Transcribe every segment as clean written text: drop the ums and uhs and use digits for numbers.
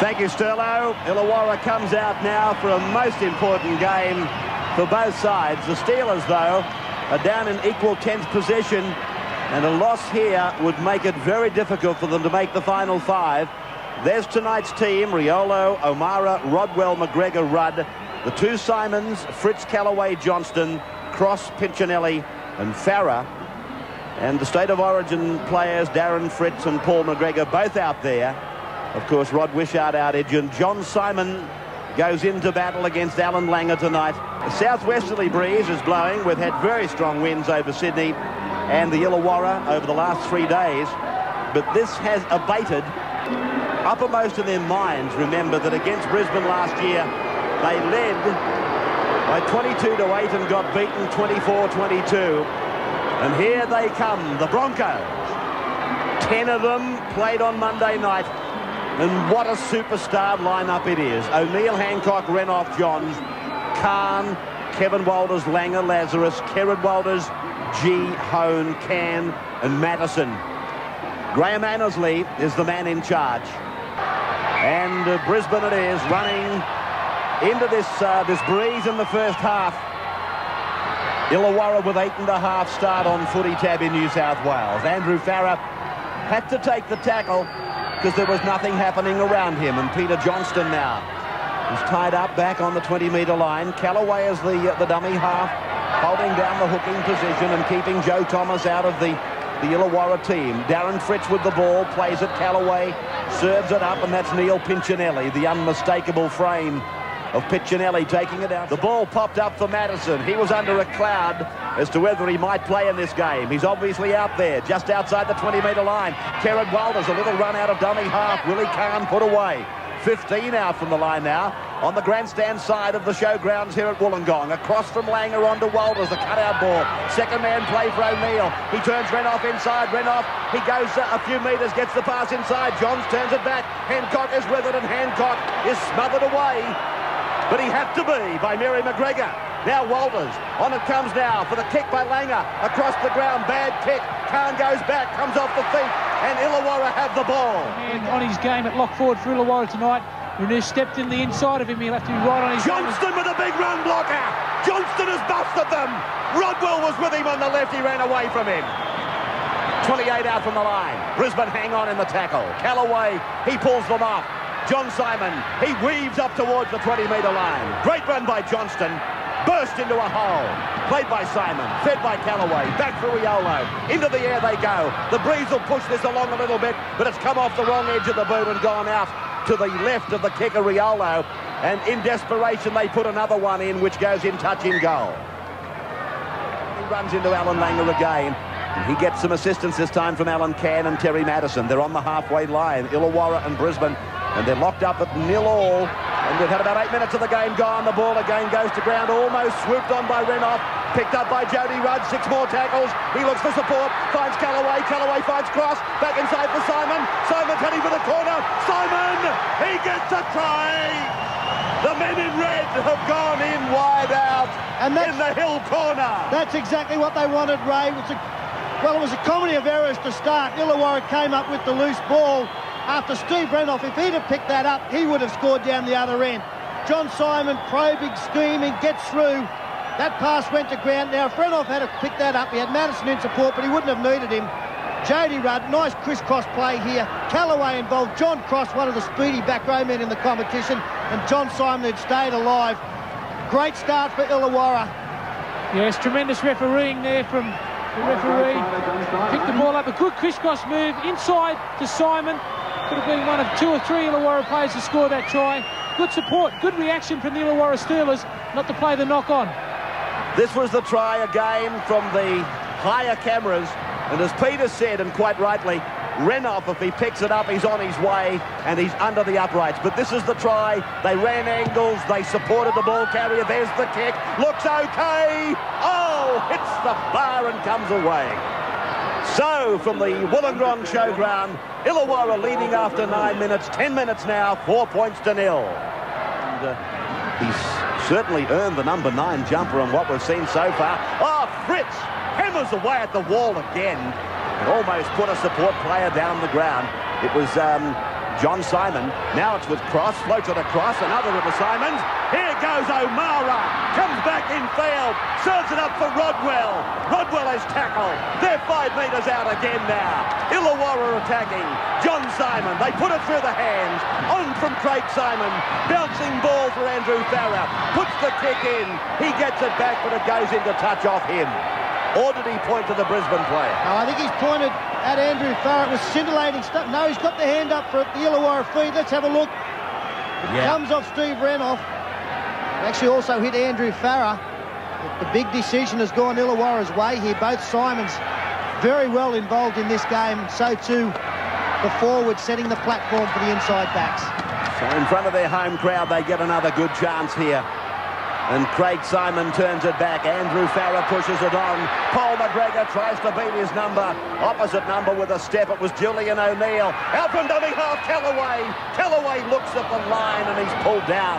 Thank you, Sterlo. Illawarra comes out now for a most important game for both sides. The Steelers, though, are down in equal 10th position, and a loss here would make it very difficult for them to make the final five. There's tonight's team: Riolo, O'Mara, Rodwell, McGregor, Rudd. The two Simons, Fritz, Callaway, Johnston, Cross, Piccinelli and Farah. And the State of Origin players, Darren Fritz and Paul McGregor, both out there. Of course, Rod Wishart out edged. John Simon goes into battle against Alan Langer tonight. A southwesterly breeze is blowing. We've had very strong winds over Sydney and the Illawarra over the last 3 days. But this has abated. Uppermost in their minds, remember that against Brisbane last year, they led by 22-8 and got beaten 24-22. And here they come, the Broncos. 10 of them played on Monday night. And what a superstar lineup it is. O'Neill, Hancock, Renoff, Johns, Khan, Kevin Walters, Langer, Lazarus, Kerrod Walters, G, Hone, Can and Madison. Graham Annesley is the man in charge. And Brisbane it is, running into this breeze in the first half. Illawarra with 8.5 start on footy tab in New South Wales. Andrew Farah had to take the tackle because there was nothing happening around him. And Peter Johnston now is tied up back on the 20-metre line. Callaway is the dummy half, holding down the hooking position and keeping Joe Thomas out of the Illawarra team. Darren Fritz with the ball, plays it. Callaway serves it up, and that's Neil Piccinelli, the unmistakable frame of Piccinelli taking it out. The ball popped up for Madison. He was under a cloud as to whether he might play in this game. He's obviously out there, just outside the 20-metre line. Kerrod Walters, a little run out of dummy half. Willie Khan put away. 15 out from the line now on the grandstand side of the showgrounds here at Wollongong. Across from Langer onto Walters, the cutout ball. Second man play for O'Neill. He turns Renoff inside. Renoff, he goes a few metres, gets the pass inside. Johns turns it back. Hancock is with it, and Hancock is smothered away. But he had to be by Mary McGregor. Now Walters, on it comes now for the kick by Langer. Across the ground, bad kick. Khan goes back, comes off the feet, and Illawarra have the ball. And on his game at lock forward for Illawarra tonight. Renew stepped in the inside of him. He'll have to be right on his... Johnston with a big run blocker. Johnston has busted them. Rodwell was with him on the left. He ran away from him. 28 out from the line. Brisbane hang on in the tackle. Callaway, he pulls them off. John Simon, he weaves up towards the 20-metre line. Great run by Johnston. Burst into a hole. Played by Simon. Fed by Callaway. Back for Riolo. Into the air they go. The breeze will push this along a little bit, but it's come off the wrong edge of the boot and gone out to the left of the kicker, Riolo. And in desperation, they put another one in, which goes in touch in goal. He runs into Alan Langer again. He gets some assistance this time from Alan Can and Terry Madison. They're on the halfway line, Illawarra and Brisbane, and they're locked up at 0-0. And we've had about 8 minutes of the game gone. The ball again goes to ground, almost swooped on by Renoff. Picked up by Jody Rudd, 6 more tackles. He looks for support, finds Callaway. Callaway finds Cross, back inside for Simon. Simon's heading for the corner. Simon, he gets a try. The men in red have gone in wide out and in the hill corner. That's exactly what they wanted, Ray. Well, it was a comedy of errors to start. Illawarra came up with the loose ball after Steve Renoff. If he'd have picked that up, he would have scored down the other end. John Simon, probing, scheming, gets through. That pass went to ground. Now, if Renoff had picked that up, he had Madison in support, but he wouldn't have needed him. Jody Rudd, nice crisscross play here. Callaway involved. John Cross, one of the speedy back row men in the competition, and John Simon had stayed alive. Great start for Illawarra. Yes, tremendous refereeing there from the referee. Picked the ball up, a good crisscross move inside to Simon. Could have been one of 2 or 3 Illawarra players to score that try. Good support, good reaction from the Illawarra Steelers not to play the knock-on. This was the try again from the higher cameras. And as Peter said, and quite rightly, Renoff, if he picks it up, he's on his way and he's under the uprights. But this is the try. They ran angles. They supported the ball carrier. There's the kick. Looks okay. Oh, hits the bar and comes away. So, from the Wollongong showground, Illawarra leading after 9 minutes. 10 minutes now, 4 points to 0. And he's certainly earned the number 9 jumper on what we've seen so far. Oh, Fritz hammers away at the wall again. And almost put a support player down the ground. It was John Simon, now it's with Cross, floats it across, another of the Simons. Here goes O'Mara, comes back in field, serves it up for Rodwell. Rodwell is tackled. They're 5 metres out again now. Illawarra attacking. John Simon, they put it through the hands. On from Craig Simon, bouncing ball for Andrew Farrer. Puts the kick in. He gets it back, but it goes into touch off him. Or did he point to the Brisbane player? No, I think he's pointed at Andrew Farrer. It was scintillating stuff. No, he's got the hand up for the Illawarra feed. Let's have a look. It comes off Steve Renoff. Actually also hit Andrew Farrer. The big decision has gone Illawarra's way here. Both Simons very well involved in this game. So too the forward setting the platform for the inside backs. So in front of their home crowd, they get another good chance here. And Craig Simon turns it back. Andrew Farrer pushes it on. Paul McGregor tries to beat his number. Opposite number with a step. It was Julian O'Neill. Out from dummy half, Callaway. Callaway looks at the line and he's pulled down.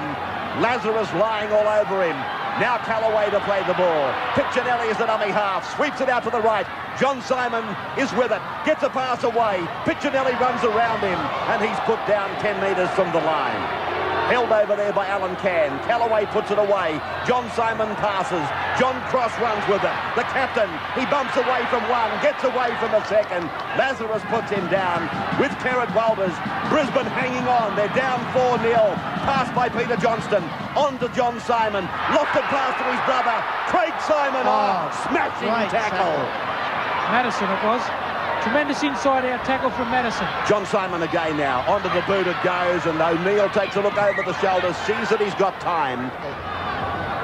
Lazarus lying all over him. Now Callaway to play the ball. Piccinelli is the dummy half. Sweeps it out to the right. John Simon is with it. Gets a pass away. Piccinelli runs around him and he's put down 10 metres from the line. Held over there by Alan Cann. Callaway puts it away. John Simon passes. John Cross runs with it. The captain, he bumps away from one, gets away from the second. Lazarus puts him down with Kerrod Walters. Brisbane hanging on. They're down 4-0. Pass by Peter Johnston. On to John Simon. Lofted pass to his brother. Craig Simon. Smashing tackle. Madison it was. Tremendous inside-out tackle from Madison. John Simon again now. Onto the boot it goes, and O'Neill takes a look over the shoulder, sees that he's got time.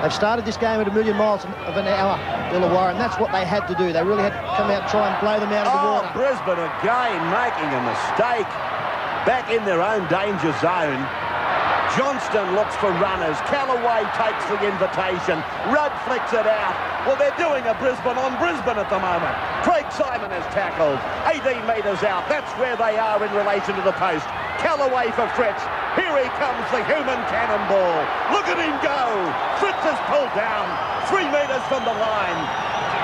They've started this game at 1,000,000 miles of an hour, Illawarra, and that's what they had to do. They really had to come out and try and blow them out of the water. Brisbane again making a mistake. Back in their own danger zone. Johnston looks for runners. Callaway takes the invitation. Rudd flicks it out. Well, they're doing a Brisbane on Brisbane at the moment. Craig Simon is tackled. 18 metres out. That's where they are in relation to the post. Callaway for Fritz. Here he comes, the human cannonball. Look at him go. Fritz is pulled down. 3 metres from the line.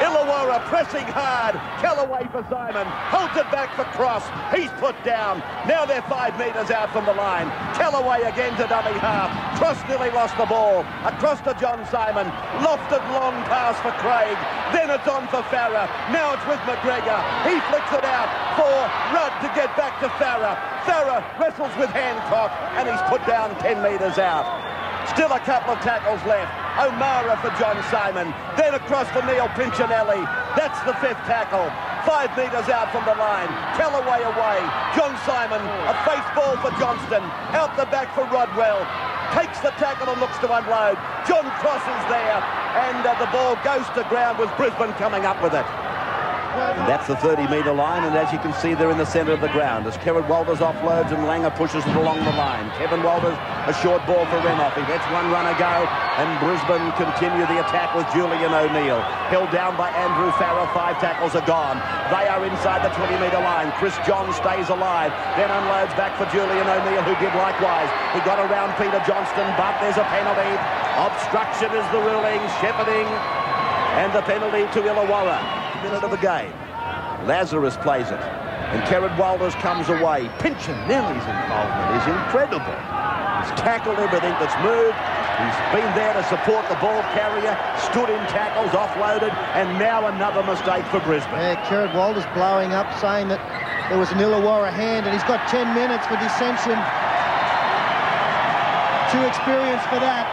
Illawarra pressing hard. Callaway for Simon. Holds it back for Cross. He's put down. Now they're 5 metres out from the line. Callaway again to dummy half. Cross nearly lost the ball. Across to John Simon. Lofted long pass for Craig. Then it's on for Farrer. Now it's with McGregor. He flicks it out for Rudd to get back to Farrer. Farrer wrestles with Hancock and he's put down 10 metres out. Still a couple of tackles left. O'Mara for John Simon. Then across to Neil Piccinelli. That's the 5th tackle. 5 metres out from the line. Callaway away. John Simon, a face ball for Johnston. Out the back for Rodwell. Takes the tackle and looks to unload. John Cross is there. And the ball goes to ground with Brisbane coming up with it. And that's the 30-metre line, and as you can see, they're in the centre of the ground as Kerrod Walters offloads and Langer pushes it along the line. Kevin Walters, a short ball for Renoff. He lets one runner go, and Brisbane continue the attack with Julian O'Neill. Held down by Andrew Farrer, 5 tackles are gone. They are inside the 20-metre line. Chris John stays alive, then unloads back for Julian O'Neill, who did likewise. He got around Peter Johnston, but there's a penalty. Obstruction is the ruling, shepherding, and the penalty to Illawarra. Minute of the game. Lazarus plays it and Kerrod Walters comes away. Piccinelli's involvement is incredible. He's tackled everything that's moved. He's been there to support the ball carrier, stood in tackles, offloaded, and now another mistake for Brisbane. Yeah, Kerrod Walters blowing up, saying that there was an Illawarra hand, and he's got 10 minutes for dissension. Too experienced for that.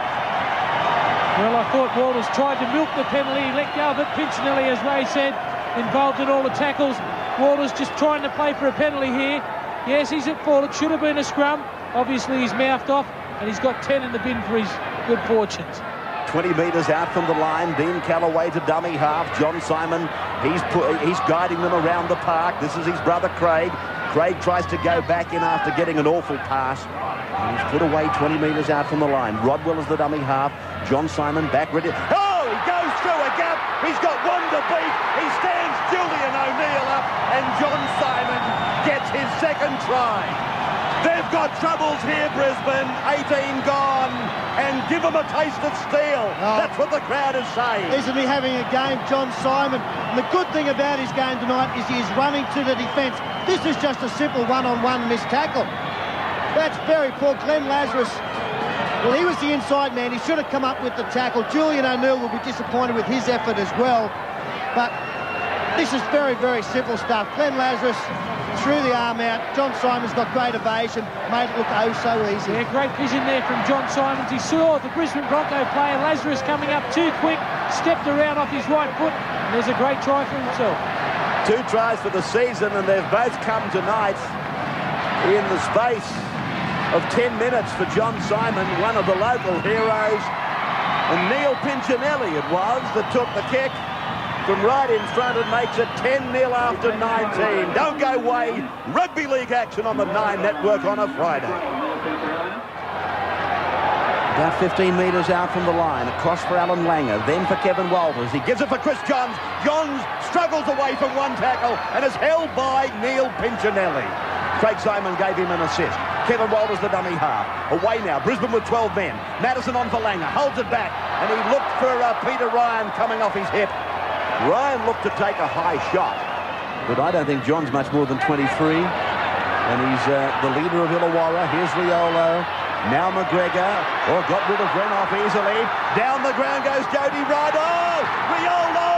Well, I thought Walters tried to milk the penalty. He let go of it. Piccinelli, as Ray said, involved in all the tackles. Walters just trying to play for a penalty here. Yes, he's at fault. It should have been a scrum. Obviously, he's mouthed off, and he's got 10 in the bin for his good fortunes. 20 metres out from the line. Dean Callaway to dummy half. John Simon, he's guiding them around the park. This is his brother Craig. Craig tries to go back in after getting an awful pass. He's put away 20 metres out from the line. Rodwell is the dummy half. John Simon back ready. Oh, he goes through a gap. He's got one to beat. He stands Julian O'Neill up, and John Simon gets his second try. They've got troubles here, Brisbane. 18 gone, and give them a taste of steel. Oh. That's what the crowd is saying. He's going to be having a game, John Simon. And the good thing about his game tonight is he's running to the defence. This is just a simple one-on-one missed tackle. very poor. Glenn Lazarus, well, he was the inside man. He should have come up with the tackle. Julian O'Neill will be disappointed with his effort as well. But this is very, very simple stuff. Glenn Lazarus threw the arm out. John Simon's got great evasion, made it look oh so easy. Yeah, great vision there from John Simons. He saw the Brisbane Bronco player, Lazarus, coming up too quick, stepped around off his right foot, and there's a great try for himself. 2 tries for the season, and they've both come tonight in the space of 10 minutes for John Simon, one of the local heroes. And Neil Piccinelli it was that took the kick from right in front and makes it 10-0 after 19. Don't go away. Rugby League action on the 9 Network on a Friday. About 15 metres out from the line. Across for Alan Langer. Then for Kevin Walters. He gives it for Chris Johns. Johns struggles away from one tackle and is held by Neil Piccinelli. Craig Simon gave him an assist. Kevin Walters the dummy half. Away now. Brisbane with 12 men. Madison on for Langer. Holds it back. And he looked for Peter Ryan coming off his hip. Ryan looked to take a high shot, but I don't think John's much more than 23, and he's the leader of Illawarra. Here's Riolo, now McGregor, got rid of Renoff easily. Down the ground goes Jody Rudd. Oh, Riolo,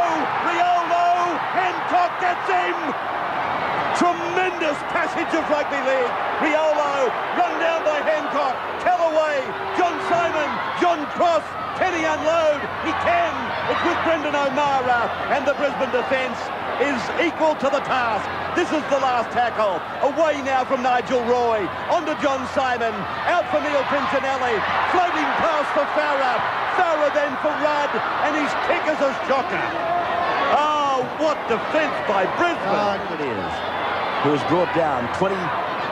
Hancock gets him. Tremendous passage of rugby league. Riolo, run down by Hancock, Callaway, John Simon, John Cross. Can he unload? He can. It's with Brendan O'Mara, and the Brisbane defence is equal to the task. This is the last tackle. Away now from Nigel Roy. On to John Simon. Out for Neil Piccinelli. Floating pass for Farah. Farah then for Rudd, and his kick is a shocker. Oh, what defence by Brisbane. It is. Who is brought down 20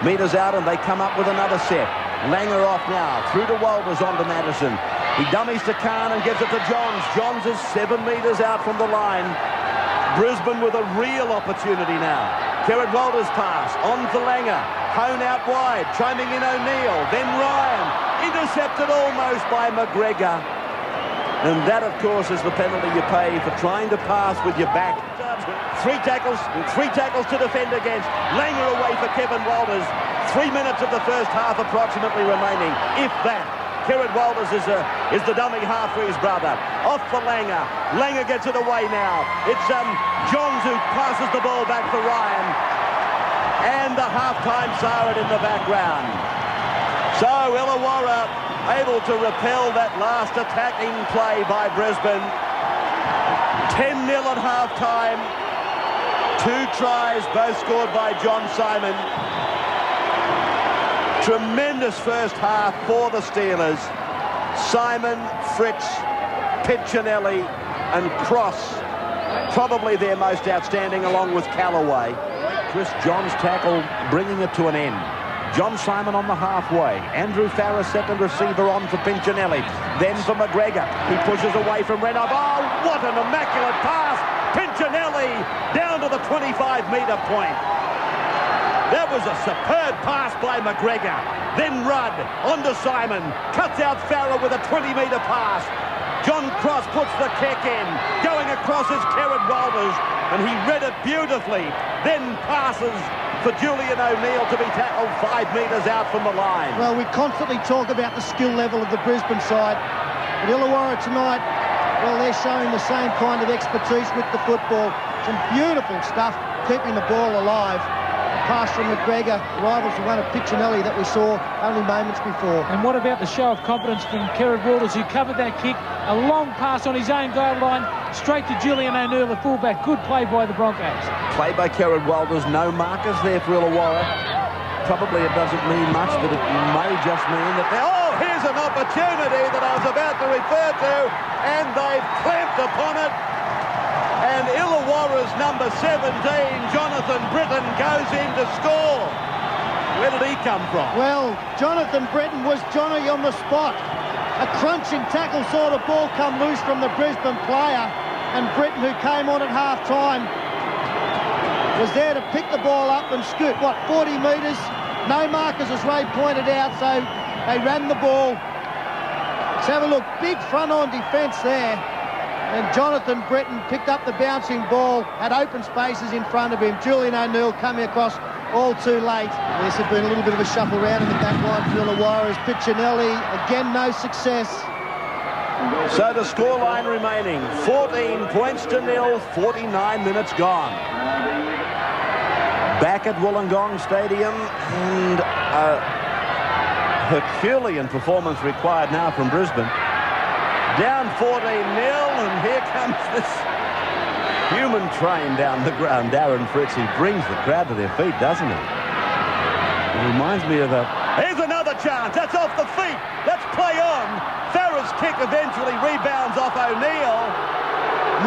metres out, and they come up with another set. Langer off now. Through to Walters, on to Madison. He dummies to Khan and gives it to Johns. Johns is 7 metres out from the line. Brisbane with a real opportunity now. Kerrod Walters pass. On for Langer. Hone out wide. Chiming in O'Neill. Then Ryan. Intercepted almost by McGregor. And that, of course, is the penalty you pay for trying to pass with your back. 3 tackles to defend against. Langer away for Kevin Walters. 3 minutes of the first half approximately remaining, if that. Kerrod Walters is the dummy half for his brother. Off for Langer. Langer gets it away now. It's Johns who passes the ball back for Ryan. And the half-time siren in the background. So Illawarra able to repel that last attacking play by Brisbane. 10-0 at half-time. 2 tries, both scored by John Simon. Tremendous first half for the Steelers. Simon, Fritz, Piccinelli and Cross, probably their most outstanding, along with Callaway. Chris Johns' tackle bringing it to an end. John Simon on the halfway. Andrew Farah, second receiver, on for Piccinelli. Then for McGregor. He pushes away from Renoff. Oh, what an immaculate pass. Piccinelli down to the 25-metre point. That was a superb pass by McGregor. Then Rudd onto Simon. Cuts out Farah with a 20-metre pass. John Cross puts the kick in. Going across is Kerrod Walters, and he read it beautifully. Then passes for Julian O'Neill to be tackled 5 metres out from the line. Well, we constantly talk about the skill level of the Brisbane side. But Illawarra tonight, well, they're showing the same kind of expertise with the football. Some beautiful stuff, keeping the ball alive. Pass from McGregor rivals the one of Piccinelli that we saw only moments before. And what about the show of confidence from Kerrod Walters, who covered that kick? A long pass on his own goal line, straight to Julian O'Neill, the fullback. Good play by the Broncos. Play by Kerrod Walters. No markers there for Illawarra. Probably it doesn't mean much, but it may just mean that... Oh, here's an opportunity that I was about to refer to, and they've clamped upon it. And Illawarra's number 17, Jonathan Britten, goes in to score. Where did he come from? Well, Jonathan Britten was Johnny on the spot. A crunching tackle sort of ball come loose from the Brisbane player. And Britten, who came on at half-time, was there to pick the ball up and scoot, 40 metres? No markers, as Ray pointed out, so they ran the ball. Let's have a look. Big front-on defence there. And Jonathan Britten picked up the bouncing ball, had open spaces in front of him. Julian O'Neill coming across all too late. This had been a little bit of a shuffle around in the back line for Illawarra. Piccinelli, again, no success. So the scoreline remaining, 14 points to nil, 49 minutes gone. Back at Wollongong Stadium, and a Herculean performance required now from Brisbane. Down 14-0, and here comes this human train down the ground. Darren Fritz, he brings the crowd to their feet, doesn't he? It reminds me of a... Here's another chance. That's off the feet. Let's play on. Farah's kick eventually rebounds off O'Neill.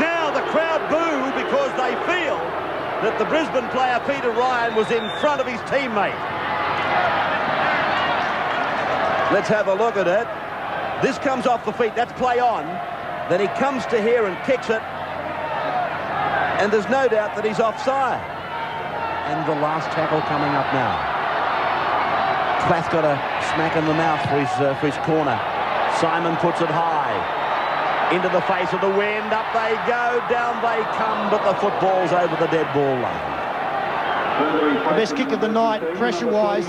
Now the crowd boo because they feel that the Brisbane player Peter Ryan was in front of his teammate. Let's have a look at it. This comes off the feet. That's play on. Then he comes to here and kicks it. And there's no doubt that he's offside. And the last tackle coming up now. Plath got a smack in the mouth for his corner. Simon puts it high. Into the face of the wind. Up they go. Down they come. But the football's over the dead ball line. The best kick of the night, pressure-wise.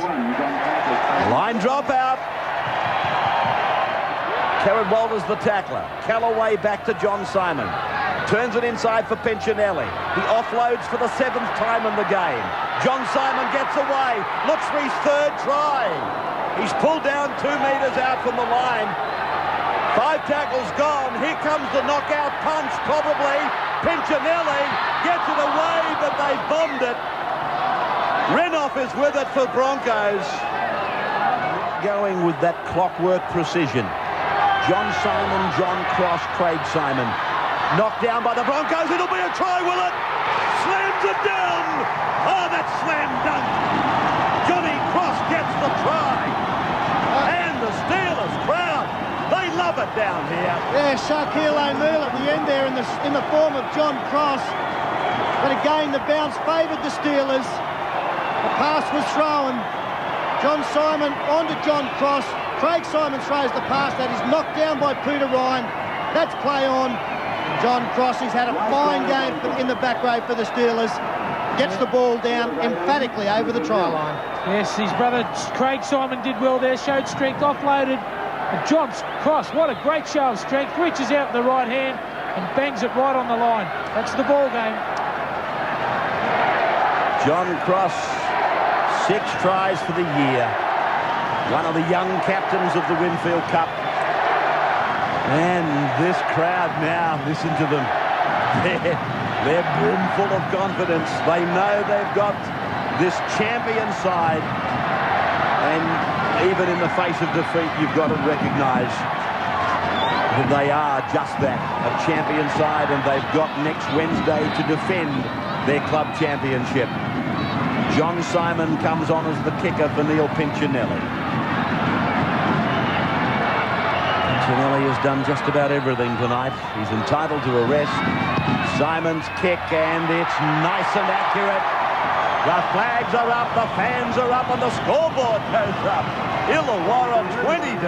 Line drop out. Kerrod Walters the tackler. Callaway back to John Simon. Turns it inside for Piccinelli. He offloads for the 7th time in the game. John Simon gets away. Looks for his 3rd try. He's pulled down 2 metres out from the line. 5 tackles gone. Here comes the knockout punch, probably. Piccinelli gets it away, but they bombed it. Renoff is with it for Broncos. Going with that clockwork precision. John Simon, John Cross, Craig Simon. Knocked down by the Broncos. It'll be a try, will it? Slams it down. Oh, that's slam dunk. Johnny Cross gets the try. And the Steelers crowd, they love it down here. Yeah, Shaquille O'Neal at the end there in the form of John Cross. But again, the bounce favoured the Steelers. The pass was thrown. John Simon onto John Cross. Craig Simon throws the pass. That is knocked down by Peter Ryan. That's play on. John Cross, he's had a fine game in the back row for the Steelers. Gets the ball down emphatically over the try line. Yes, his brother Craig Simon did well there, showed strength, offloaded. And John Cross, what a great show of strength, reaches out with the right hand and bangs it right on the line. That's the ball game. John Cross, 6 tries for the year. One of the young captains of the Winfield Cup. And this crowd now, listen to them. They're brimful of confidence. They know they've got this champion side. And even in the face of defeat, you've got to recognise that they are just that, a champion side, and they've got next Wednesday to defend their club championship. John Simon comes on as the kicker for Neil Piccinelli. Piccinelli has done just about everything tonight. He's entitled to a rest. Simon's kick, and it's nice and accurate. The flags are up, the fans are up, and the scoreboard goes up. Illawarra 20-0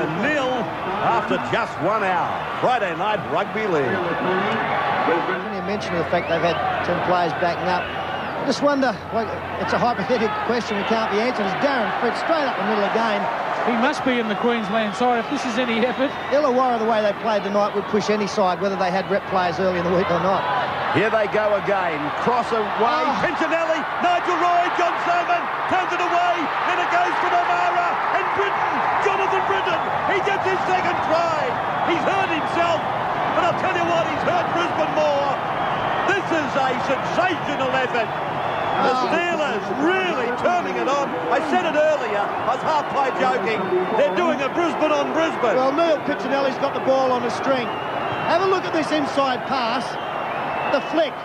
after just 1 hour. Friday night rugby league. You mentioned the fact they've had 10 players backing up. I just wonder, well, it's a hypothetical question that can't be answered. Is Darren Fritz straight up the middle again? He must be in the Queensland side if this is any effort. Illawarra, the way they played tonight, would push any side, whether they had rep players early in the week or not. Here they go again. Cross away. Piccinelli, Nigel Roy, John Simon turns it away. Then it goes from O'Mara and Britten. Jonathan Britten. He gets his 2nd try. He's hurt himself, but I'll tell you what, he's hurt Brisbane more. This is a sensational effort. The Steelers really turning it on. I said it earlier. I was half-play joking. They're doing a Brisbane on Brisbane. Well, Neil Piccinelli's got the ball on a string. Have a look at this inside pass. The flick.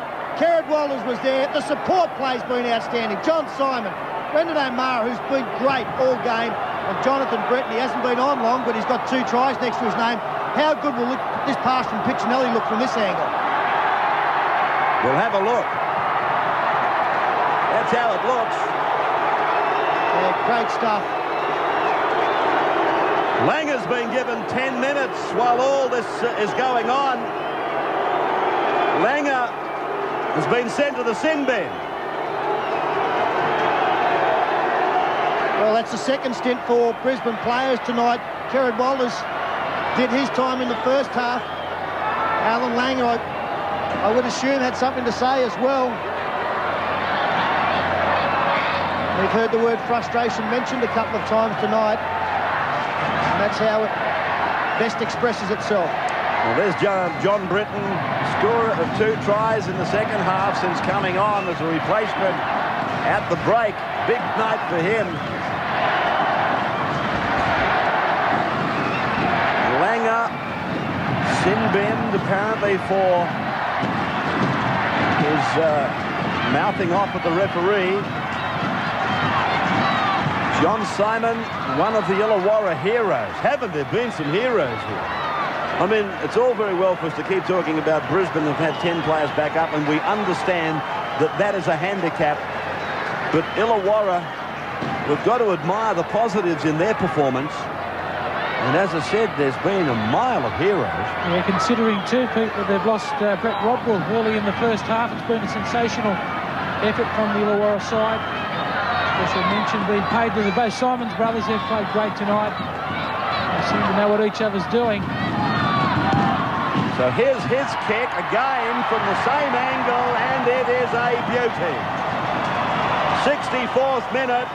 Kerrod Walters was there. The support play's been outstanding. John Simon. Brendan O'Mara, who's been great all game. And Jonathan Britten, he hasn't been on long, but he's got 2 tries next to his name. How good will this pass from Piccinelli look from this angle? We'll have a look. That's how it looks. Yeah, great stuff. Langer's been given 10 minutes while all this is going on. Langer has been sent to the sin bin. it's the second stint for Brisbane players tonight. Jared Walters did his time in the first half. Alan Langer, I would assume, had something to say as well. We've heard the word frustration mentioned a couple of times tonight, and that's how it best expresses itself. Well, there's John Britten, scorer of 2 tries in the second half since coming on as a replacement at the break. Big night for him. Langer, sin binned apparently for his mouthing off at the referee. John Simon, one of the Illawarra heroes. Haven't there been some heroes here? I mean, it's all very well for us to keep talking about Brisbane have had 10 players back up, and we understand that that is a handicap. But Illawarra, we've got to admire the positives in their performance. And as I said, there's been a mile of heroes. Yeah, considering too, Pete, that they've lost Brett Rodwell early in the first half. It's been a sensational effort from the Illawarra side. Special mention being paid to the both Simons brothers. They've played great tonight. They seem to know what each other's doing. So here's his kick again from the same angle, and it is a beauty. 64th minute,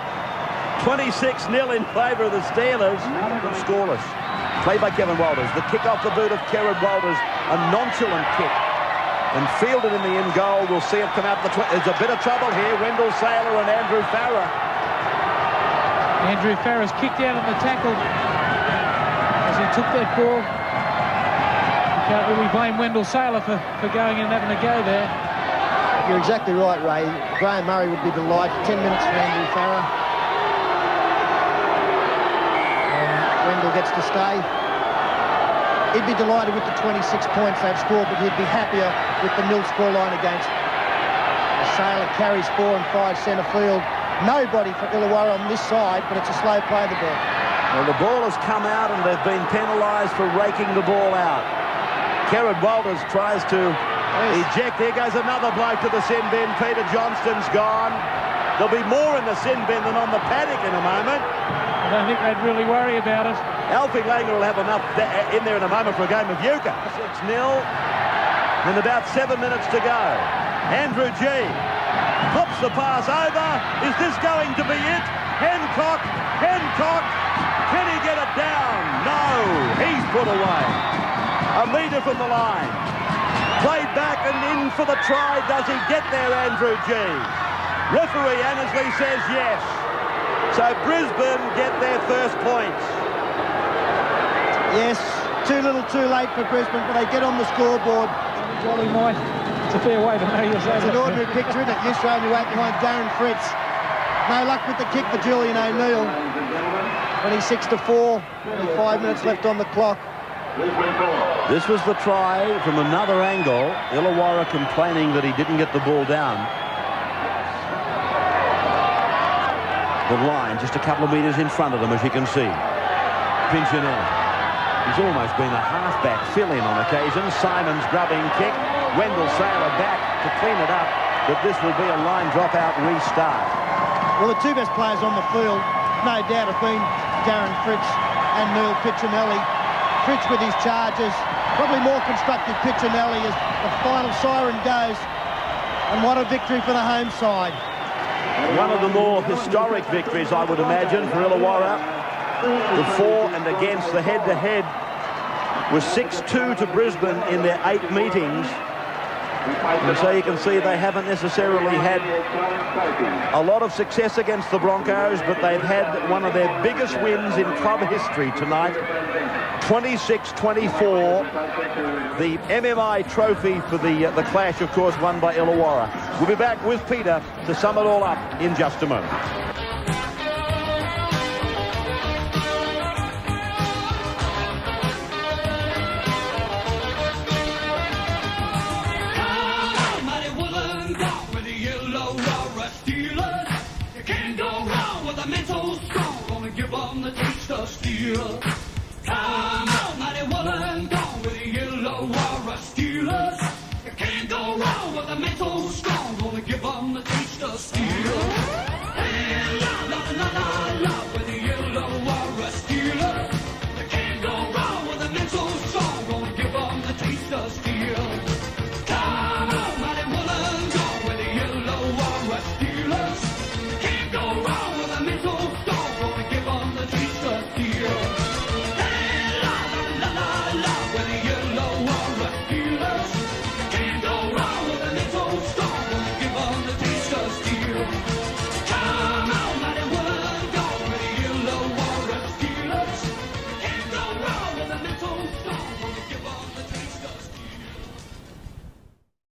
26-0 in favour of the Steelers. Scoreless. Played by Kevin Walters. The kick off the boot of Kerrod Walters. A nonchalant kick. And fielded in the in goal. We'll see it come out the... There's a bit of trouble here. Wendell Saylor and Andrew Farrer. Andrew Farrer's kicked out on the tackle as he took that ball. You can't really blame Wendell Saylor for going and having a go there. You're exactly right, Ray. Graham Murray would be delighted. 10 minutes for Andrew Farrer. Wendell gets to stay. He'd be delighted with the 26 points they've scored, but he'd be happier with the nil scoreline against. Saylor carries 4 and 5 centre field. Nobody for Illawarra on this side, but it's a slow play the ball. Well, the ball has come out and they've been penalised for raking the ball out. Kerrod Walters tries to eject. There goes another bloke to the sin bin. Peter Johnston's gone. There'll be more in the sin bin than on the paddock in a moment. I don't think they'd really worry about it. Alfie Langer will have enough in there in a moment for a game of euchre. 6-0 and about 7 minutes to go. Andrew G pops the pass over. Is this going to be it? Hancock, can he get it down? No, he's put away. A metre from the line. Played back and in for the try. Does he get there, Andrew G? Referee Annesley says yes. So Brisbane get their first points. Yes, too little too late for Brisbane, but they get on the scoreboard. Jolly might. It's a fair way to know you're saying. It's an ordinary picture, isn't it? You showing your weight behind Darren Fritz. No luck with the kick for Julian O'Neill. 26-4, only 5 minutes left on the clock. This was the try from another angle. Illawarra complaining that he didn't get the ball down. The line just a couple of metres in front of them, as you can see. Piccinelli. He's almost been a half-back fill-in on occasion. Simon's grubbing kick. Wendell Saylor back to clean it up, but this will be a line drop-out restart. Well, the two best players on the field, no doubt, have been Darren Fritz and Neil Piccinelli. Fritz with his charges, probably more constructive Piccinelli as the final siren goes. And what a victory for the home side. One of the more historic victories, I would imagine, for Illawarra. The for and against, the head-to-head was 6-2 to Brisbane in their 8 meetings. And so you can see they haven't necessarily had a lot of success against the Broncos, but they've had one of their biggest wins in club history tonight. 26-24, the MMI trophy for the clash, of course, won by Illawarra. We'll be back with Peter to sum it all up in just a moment. Mental strong, gonna give them the taste of steel. Come